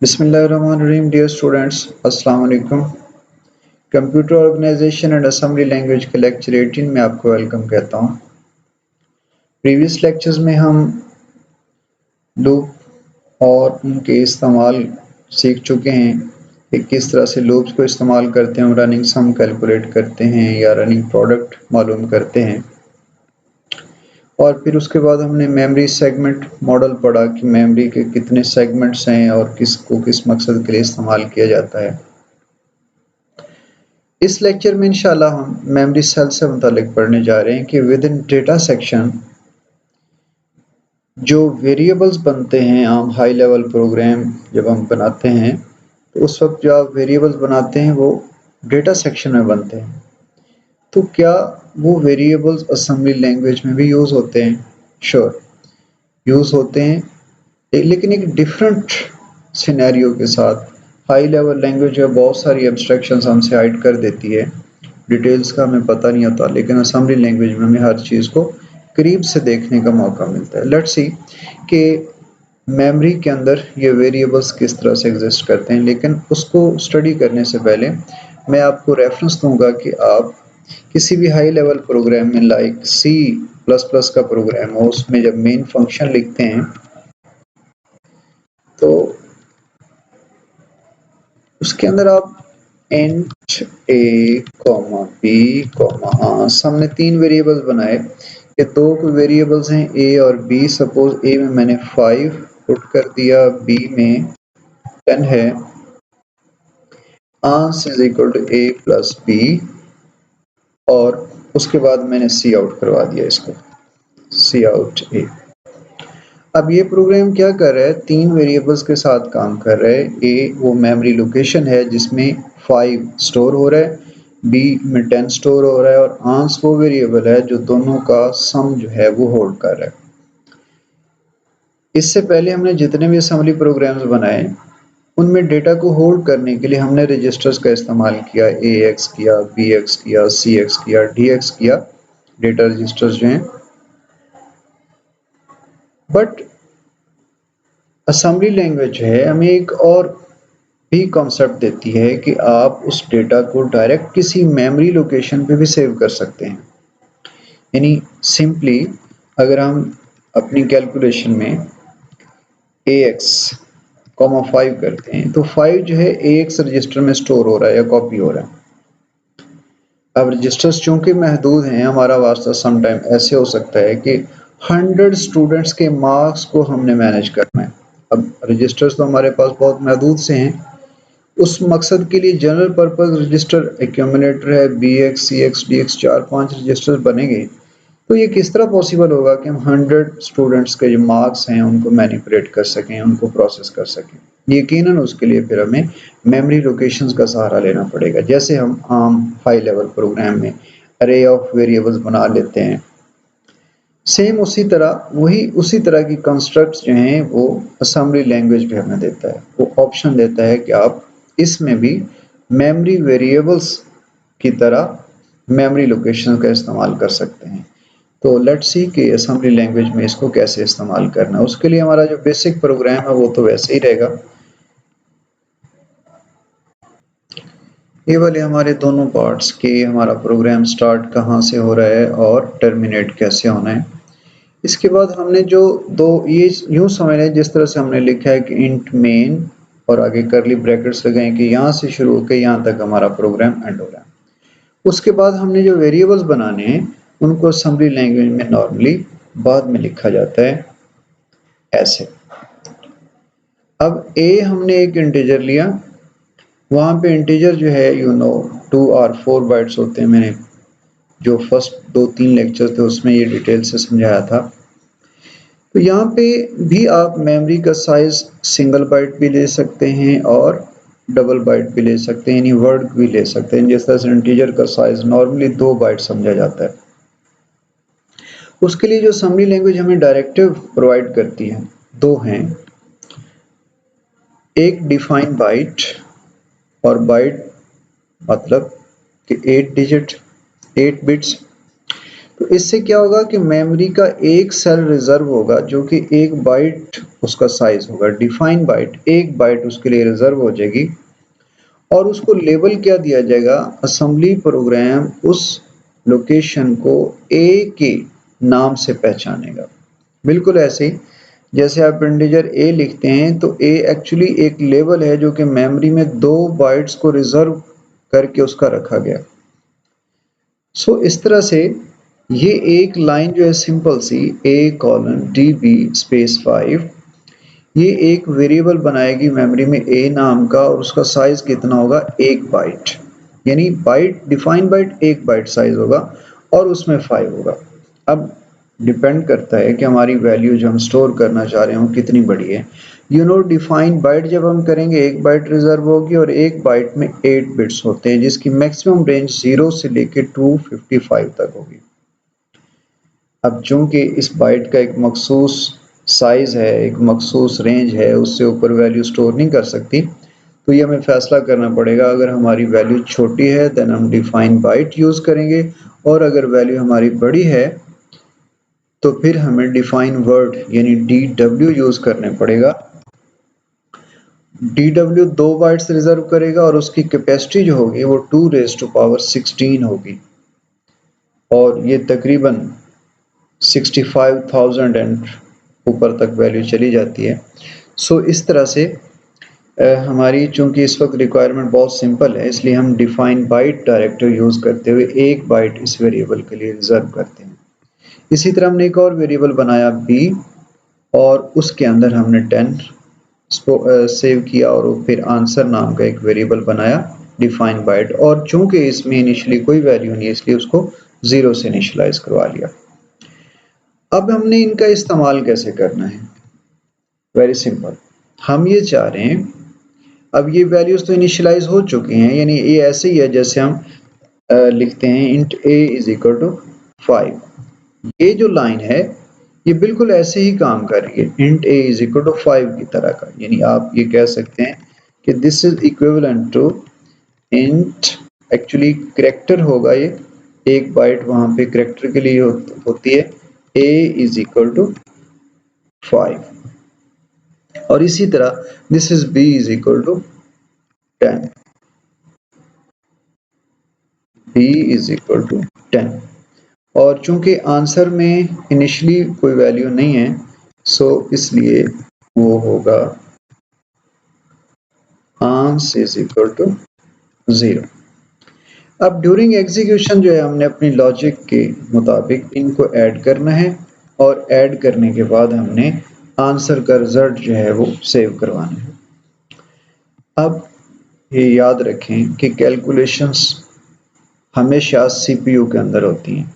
बिस्मिल्लाहिर्रहमानिर्रहीम dear students अस्सलाम वालेकुम। Computer organization and assembly language के लेक्चर 18 में आपको वेलकम कहता हूँ। प्रीवियस लेक्चर्स में हम लूप और उनके इस्तेमाल सीख चुके हैं कि किस तरह से लूप्स को इस्तेमाल करते हैं, हम रनिंग सम कैलकुलेट करते हैं या रनिंग प्रोडक्ट मालूम करते हैं। और फिर उसके बाद हमने मेमोरी सेगमेंट मॉडल पढ़ा कि मेमोरी के कितने सेगमेंट्स हैं और किसको किस मकसद के लिए इस्तेमाल किया जाता है। इस लेक्चर में इंशाल्लाह हम मेमोरी सेल से मुतालिक पढ़ने जा रहे हैं कि विद इन डेटा सेक्शन जो वेरिएबल्स बनते हैं, आम हाई लेवल प्रोग्राम जब हम बनाते हैं तो उस वक्त जो आप वेरिएबल्स बनाते हैं वो डेटा सेक्शन में बनते हैं। तो क्या वो वेरिएबल्स असेंबली लैंग्वेज में भी यूज़ होते हैं? श्योर यूज़ होते हैं, लेकिन एक डिफरेंट सिनेरियो के साथ। हाई लेवल लैंग्वेज में बहुत सारी एब्स्ट्रैक्शंस हमसे हाइड कर देती है, डिटेल्स का हमें पता नहीं होता, लेकिन असेंबली लैंग्वेज में हमें हर चीज़ को करीब से देखने का मौका मिलता है। लेट्स सी कि मेमोरी के अंदर ये वेरिएबल्स किस तरह से एग्जिस्ट करते हैं, लेकिन उसको स्टडी करने से पहले मैं आपको रेफरेंस दूंगा कि आप किसी भी हाई लेवल प्रोग्राम में लाइक सी प्लस प्लस का प्रोग्राम हो, उसमें जब मेन फंक्शन लिखते हैं तो उसके अंदर आप इंट ए कॉमा बी कॉमा हमने तीन वेरिएबल्स बनाए। ये दो वेरिएबल्स हैं ए और बी। सपोज ए में मैंने 5 पुट कर दिया, बी में 10 है। Ans is equal to A plus B और उसके बाद मैंने सी आउट करवा दिया इसको, सी आउट ए। अब ये प्रोग्राम क्या कर रहा है, तीन वेरिएबल्स के साथ काम कर रहा है। ए वो मेमोरी लोकेशन है जिसमें 5 स्टोर हो रहा है, बी में 10 स्टोर हो रहा है और आंस वो वेरिएबल है जो दोनों का सम जो है वो होल्ड कर रहा है। इससे पहले हमने जितने भी असेंबली प्रोग्राम्स बनाए उनमें डेटा को होल्ड करने के लिए हमने रजिस्टर्स का इस्तेमाल किया। ए एक्स किया, बी एक्स किया, सी एक्स किया, डी एक्स किया, डेटा रजिस्टर्स जो हैं। बट असेंबली लैंग्वेज है हमें एक और भी कॉन्सेप्ट देती है कि आप उस डेटा को डायरेक्ट किसी मेमोरी लोकेशन पे भी सेव कर सकते हैं। यानी सिंपली अगर हम अपनी कैलकुलेशन में ए एक्स कॉमा 5 करते हैं तो 5 जो है ए एक्स रजिस्टर में स्टोर हो रहा है या कॉपी हो रहा है। अब रजिस्टर्स चूंकि महदूद हैं, हमारा वास्ता समटाइम ऐसे हो सकता है कि 100 स्टूडेंट्स के मार्क्स को हमने मैनेज करना है। अब रजिस्टर्स तो हमारे पास बहुत महदूद से हैं, उस मकसद के लिए जनरल पर्पस रजिस्टर एक्यूमुलेटर है, बी एक्स सी एक्स डी एक्स 4-5 रजिस्टर बनेंगे। तो ये किस तरह पॉसिबल होगा कि हम 100 स्टूडेंट्स के जो मार्क्स हैं उनको मैनिपुलेट कर सकें, उनको प्रोसेस कर सकें? यकीनन उसके लिए फिर हमें मेमोरी लोकेशंस का सहारा लेना पड़ेगा, जैसे हम आम हाई लेवल प्रोग्राम में अरे ऑफ वेरिएबल्स बना लेते हैं। सेम उसी तरह की कंस्ट्रक्ट्स जो हैं वो असेंबली लैंग्वेज भी हमें देता है। वो ऑप्शन देता है कि आप इसमें भी मेमोरी वेरिएबल्स की तरह मेमोरी लोकेशन का इस्तेमाल कर सकते हैं। तो लेट्स सी कि असेंबली लैंग्वेज में इसको कैसे इस्तेमाल करना है। उसके लिए हमारा जो बेसिक प्रोग्राम है वो तो वैसे ही रहेगा। ये वाले हमारे दोनों पार्ट्स के हमारा प्रोग्राम स्टार्ट कहाँ से हो रहा है और टर्मिनेट कैसे होना है। इसके बाद हमने जो दो ये यूं समझ लें जिस तरह से हमने लिखा है कि इंट मेन और आगे करली ब्रैकेट्स लगाएं कि यहाँ से शुरू होकर यहाँ तक हमारा प्रोग्राम एंड हो रहा है। उसके बाद हमने जो वेरिएबल्स बनाने हैं उनको असेंबली लैंग्वेज में नॉर्मली बाद में लिखा जाता है ऐसे। अब ए हमने एक इंटीजर लिया, वहाँ पे इंटीजर जो है 2 और 4 बाइट्स होते हैं। मैंने जो फर्स्ट 2-3 लेक्चर थे उसमें ये डिटेल से समझाया था। तो यहाँ पे भी आप मेमोरी का साइज सिंगल बाइट भी ले सकते हैं और डबल बाइट भी ले सकते हैं, यानी वर्ड भी ले सकते हैं। जिस तरह से इंटीजर का साइज नॉर्मली 2 बाइट समझा जाता है। उसके लिए जो असेंबली लैंग्वेज हमें डायरेक्टिव प्रोवाइड करती है दो हैं, एक डिफाइन बाइट और बाइट मतलब कि 8 डिजिट 8 बिट्स। तो इससे क्या होगा कि मेमोरी का एक सेल रिजर्व होगा जो कि 1 बाइट उसका साइज होगा, डिफाइन बाइट, 1 बाइट उसके लिए रिजर्व हो जाएगी और उसको लेबल क्या दिया जाएगा, असेंबली प्रोग्राम उस लोकेशन को ए के नाम से पहचानेगा। बिल्कुल ऐसे ही जैसे आप इंटीजर ए लिखते हैं तो ए एक्चुअली एक लेबल है जो कि मेमोरी में 2 बाइट्स को रिजर्व करके उसका रखा गया। सो इस तरह से ये एक लाइन जो है सिंपल सी ए कॉलन डी बी स्पेस 5 ये एक वेरिएबल बनाएगी मेमोरी में ए नाम का और उसका साइज कितना होगा, 1 बाइट, यानी byte define byte 1 byte size होगा और उसमें 5 होगा। अब डिपेंड करता है कि हमारी वैल्यू जो हम स्टोर करना चाह रहे हैं वो कितनी बड़ी है। डिफाइन बाइट जब हम करेंगे 1 बाइट रिजर्व होगी और 1 बाइट में 8 बिट्स होते हैं जिसकी मैक्सिमम रेंज 0 से लेके 255 तक होगी। अब चूंकि इस बाइट का एक मखसूस साइज है, एक मखसूस रेंज है, उससे ऊपर वैल्यू स्टोर नहीं कर सकती, तो ये हमें फैसला करना पड़ेगा। अगर हमारी वैल्यू छोटी है देन हम डिफाइन बाइट यूज करेंगे और अगर वैल्यू हमारी बड़ी है तो फिर हमें डिफाइन वर्ड यानी DW यूज करने पड़ेगा। DW 2 बाइट्स रिजर्व करेगा और उसकी कैपेसिटी जो होगी वो 2⁻16 होगी और ये तकरीबन 65,000 एंड ऊपर तक वैल्यू चली जाती है। सो इस तरह से हमारी चूंकि इस वक्त रिक्वायरमेंट बहुत सिंपल है इसलिए हम डिफाइन बाइट डायरेक्टर यूज करते हुए 1 बाइट इस वेरिएबल के लिए रिजर्व करते हैं। इसी तरह हमने एक और वेरिएबल बनाया b और उसके अंदर हमने 10 सेव किया और फिर आंसर नाम का एक वेरिएबल बनाया डिफाइन बाइट और चूंकि इसमें इनिशियली कोई वैल्यू नहीं है इसलिए उसको 0 से इनिशियलाइज करवा लिया। अब हमने इनका इस्तेमाल कैसे करना है, वेरी सिंपल। हम ये चाह रहे हैं, अब ये वैल्यूज तो इनिशियलाइज हो चुकी हैं, यानी ये ऐसे ही है जैसे हम लिखते हैं int a is equal to 5। ये जो लाइन है ये बिल्कुल ऐसे ही काम कर रही है int a is equal to 5 की तरह का, यानी आप ये कह सकते हैं कि this is equivalent to int, actually character होगा ये, 1 बाइट वहां पे करेक्टर के लिए होती है, a इज इक्वल टू 5 और इसी तरह this is b is equal to 10, b is equal to 10 और चूंकि आंसर में इनिशियली कोई वैल्यू नहीं है सो इसलिए वो होगा आंस इज इक्वल टू 0। अब ड्यूरिंग एग्जीक्यूशन जो है हमने अपनी लॉजिक के मुताबिक इनको ऐड करना है और ऐड करने के बाद हमने आंसर का रिजल्ट जो है वो सेव करवाना है। अब ये याद रखें कि कैलकुलेशंस हमेशा सीपीयू के अंदर होती हैं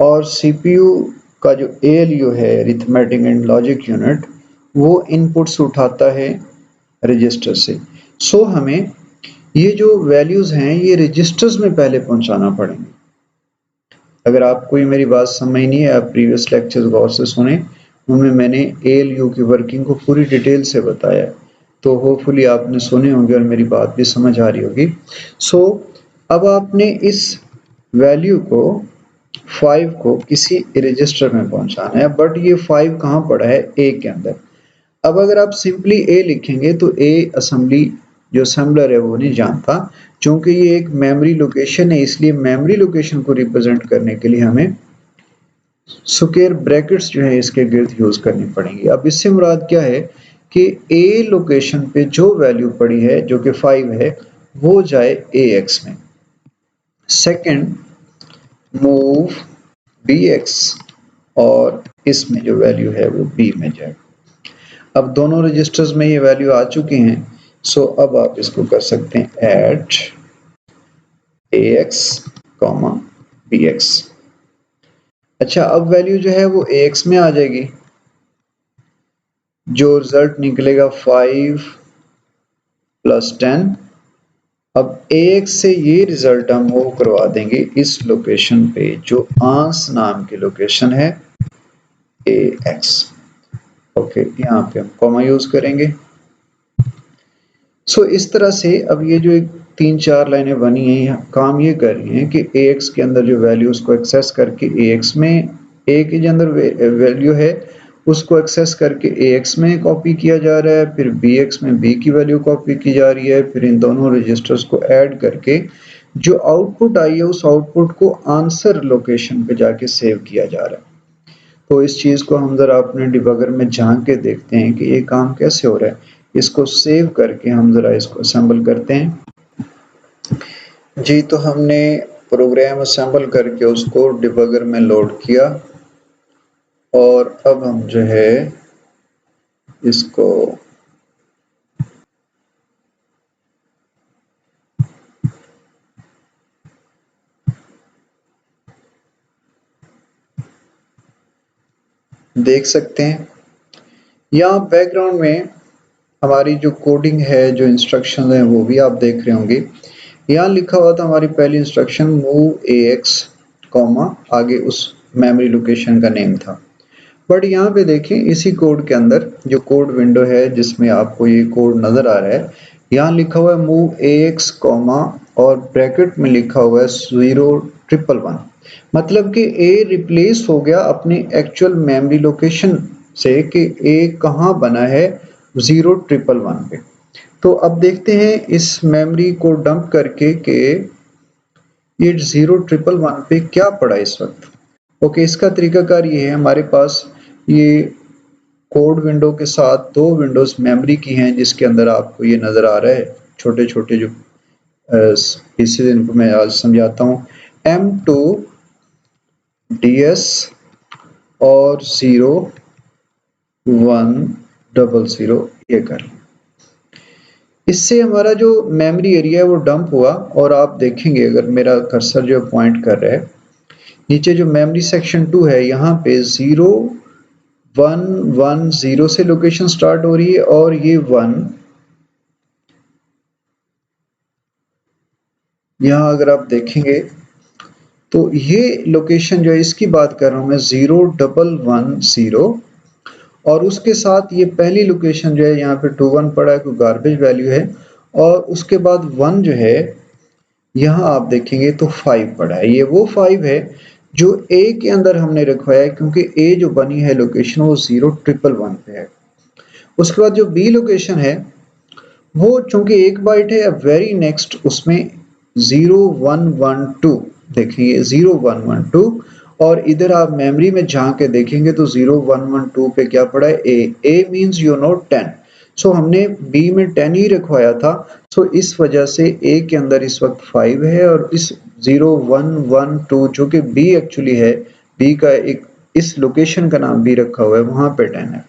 और सीपीयू का जो ALU है अरिथमेटिक एंड लॉजिक यूनिट वो इनपुट्स उठाता है रजिस्टर से। सो हमें ये जो वैल्यूज हैं ये रजिस्टर्स में पहले पहुंचाना पड़ेंगे। अगर आपको ये मेरी बात समझ नहीं है, आप प्रीवियस लेक्चर्स गौर से सुने, उनमें मैंने ALU की वर्किंग को पूरी डिटेल से बताया, तो होपफुली आपने सुने होंगे और मेरी बात भी समझ आ रही होगी। सो अब आपने इस वैल्यू को 5 को किसी रजिस्टर में पहुंचाना है, बट ये 5 कहाँ पड़ा है, A के अंदर। अब अगर आप सिंपली A लिखेंगे तो A असेंबली जो असेंबलर है वो नहीं जानता, चूंकि ये एक मेमोरी लोकेशन है इसलिए मेमोरी लोकेशन को रिप्रेजेंट करने के लिए हमें स्क्वायर ब्रैकेट्स जो है इसके गिर्द यूज करनी पड़ेंगी। अब इससे मुराद क्या है कि A लोकेशन पे जो वैल्यू पड़ी है जो कि 5 है वो जाए AX में, सेकंड मूव BX और इसमें जो वैल्यू है वो B में जाए। अब दोनों रजिस्टर्स में ये वैल्यू आ चुकी हैं, सो अब आप इसको कर सकते हैं ऐड AX, BX। अच्छा, अब वैल्यू जो है वो AX में आ जाएगी, जो रिजल्ट निकलेगा 5 प्लस 10। अब AX से ये रिजल्ट हम मूव करवा देंगे इस लोकेशन पे जो आंस नाम की लोकेशन है AX। ओके, यहाँ पे हम कॉमा यूज करेंगे। सो इस तरह से अब ये जो एक तीन चार लाइनें बनी हैं, काम ये कर रही हैं कि AX के अंदर जो वैल्यू उसको एक्सेस करके AX में A के जो अंदर वैल्यू है उसको एक्सेस करके AX में कॉपी किया जा रहा है, फिर BX में B की वैल्यू कॉपी की जा रही है, फिर इन दोनों रजिस्टर्स को ऐड करके जो आउटपुट आई है उस आउटपुट को आंसर लोकेशन पे जाके सेव किया जा रहा है। तो इस चीज को हम जरा अपने डिबगर में झांक के देखते हैं कि ये काम कैसे हो रहा है। इसको सेव करके हम जरा इसको असेंबल करते हैं। जी, तो हमने प्रोग्राम असेंबल करके उसको डिबगर में लोड किया और अब हम जो है इसको देख सकते हैं। यहाँ बैकग्राउंड में हमारी जो कोडिंग है, जो इंस्ट्रक्शन है वो भी आप देख रहे होंगे। यहाँ लिखा हुआ था हमारी पहली इंस्ट्रक्शन मूव AX कॉमा आगे उस मेमोरी लोकेशन का नेम था। बट यहाँ पे देखें इसी कोड के अंदर जो कोड विंडो है जिसमें आपको ये कोड नजर आ रहा है, यहाँ लिखा हुआ है मूव AX कॉमा और ब्रैकेट में लिखा हुआ है 01111, मतलब कि A रिप्लेस हो गया अपनी एक्चुअल मेमोरी लोकेशन से कि A कहाँ बना है 01111 पे। तो अब देखते हैं इस मेमोरी को डंप करके कि ये 01111 पे क्या पड़ा इस वक्त। ओके, इसका तरीकाकार ये है, हमारे पास ये कोड विंडो के साथ दो विंडोज मेमोरी की हैं जिसके अंदर आपको ये नजर आ रहा है छोटे छोटे जो पीसेज, इनको मैं आज समझाता हूँ। M2 DS और 0100 ये कर लें। इससे हमारा जो मेमोरी एरिया है वो डंप हुआ और आप देखेंगे अगर मेरा कर्सर जो पॉइंट कर रहा है नीचे जो मेमोरी सेक्शन 2 है यहाँ पे 0110 से लोकेशन स्टार्ट हो रही है और ये 1 यहाँ अगर आप देखेंगे तो ये लोकेशन जो है इसकी बात कर रहा हूं मैं 0110 और उसके साथ ये पहली लोकेशन जो है यहाँ पे 21 पड़ा है, कोई गार्बेज वैल्यू है, और उसके बाद 1 जो है यहाँ आप देखेंगे तो 5 पड़ा है। ये वो 5 है जो A के अंदर हमने रखवाया है क्योंकि A जो बनी है लोकेशन वो 01111 पे है। उसके बाद जो B लोकेशन है वो चूंकि एक बाइट है, अब वेरी नेक्स्ट उसमें 0112 देखिए 0112 और इधर आप मेमोरी में झांक के देखेंगे तो 0112 पे क्या पड़ा है A मींस यू नो 10। सो हमने B में 10 ही रखवाया था, सो इस वजह से A के अंदर इस वक्त 5 है और इस 0112 जो कि B एक्चुअली है, B का एक इस लोकेशन का नाम B रखा हुआ है, वहां पे 10 है।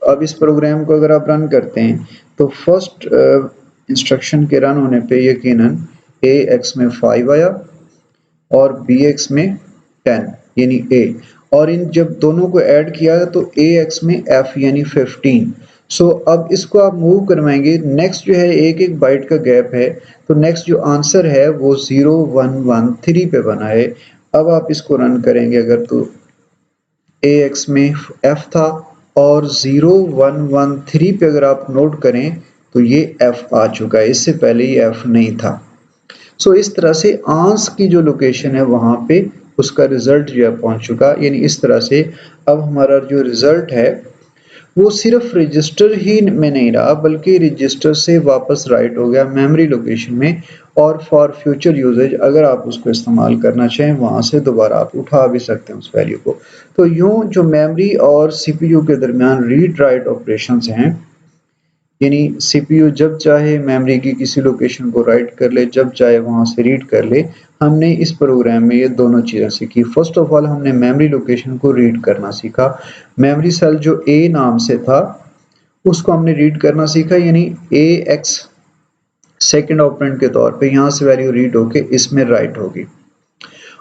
तो अब इस प्रोग्राम को अगर आप रन करते हैं तो फर्स्ट इंस्ट्रक्शन के रन होने पे यकीनन AX में 5 आया और BX में 10 यानी A, और इन जब दोनों को ऐड किया तो AX में F यानी 15। सो अब इसको आप मूव करवाएंगे, नेक्स्ट जो है एक एक बाइट का गैप है, तो नेक्स्ट जो आंसर है वो 0113 पे बना है। अब आप इसको रन करेंगे अगर तो AX में F था और 0113 पे अगर आप नोट करें तो ये F आ चुका है, इससे पहले ये F नहीं था। सो इस तरह से आंस की जो लोकेशन है वहां पे उसका रिजल्ट जो है पहुंच चुका, यानी इस तरह से अब हमारा जो रिजल्ट है वो सिर्फ रजिस्टर ही में नहीं रहा बल्कि रजिस्टर से वापस राइट हो गया मेमोरी लोकेशन में, और फॉर फ्यूचर यूजेज अगर आप उसको इस्तेमाल करना चाहें वहां से दोबारा आप उठा भी सकते हैं उस वैल्यू को। तो यूं जो मेमोरी और CPU के दरमियान रीड राइट ऑपरेशंस हैं, यानी CPU जब चाहे मेमोरी की किसी लोकेशन को राइट कर ले, जब चाहे वहां से रीड कर ले। हमने इस प्रोग्राम में ये दोनों चीजें सीखी। फर्स्ट ऑफ ऑल हमने मेमोरी लोकेशन को रीड करना सीखा, मेमोरी सेल जो A नाम से था उसको हमने रीड करना सीखा, यानी AX सेकेंड ऑपरेंड के तौर पे यहाँ से वैल्यू रीड होके इसमें राइट होगी,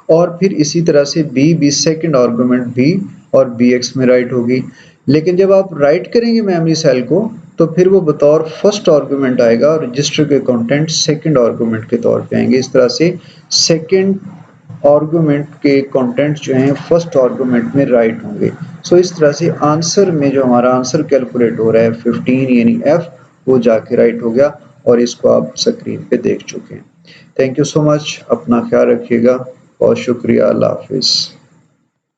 और फिर इसी तरह से B सेकेंड आर्गुमेंट B और BX में राइट होगी। लेकिन जब आप राइट करेंगे मेमोरी सेल को तो फिर वो बतौर फर्स्ट आर्गुमेंट आएगा और रजिस्टर के कंटेंट सेकंड आर्गुमेंट के तौर पे आएंगे। इस तरह से सेकंड आर्गुमेंट के कंटेंट जो हैं फर्स्ट आर्गुमेंट में राइट होंगे। सो इस तरह से आंसर में जो हमारा आंसर कैलकुलेट हो रहा है 15 यानी F, वो जाके राइट हो गया और इसको आप स्क्रीन पे देख चुके हैं। थैंक यू सो मच, अपना ख्याल रखिएगा, बहुत शुक्रिया, अल्लाह हाफिज़।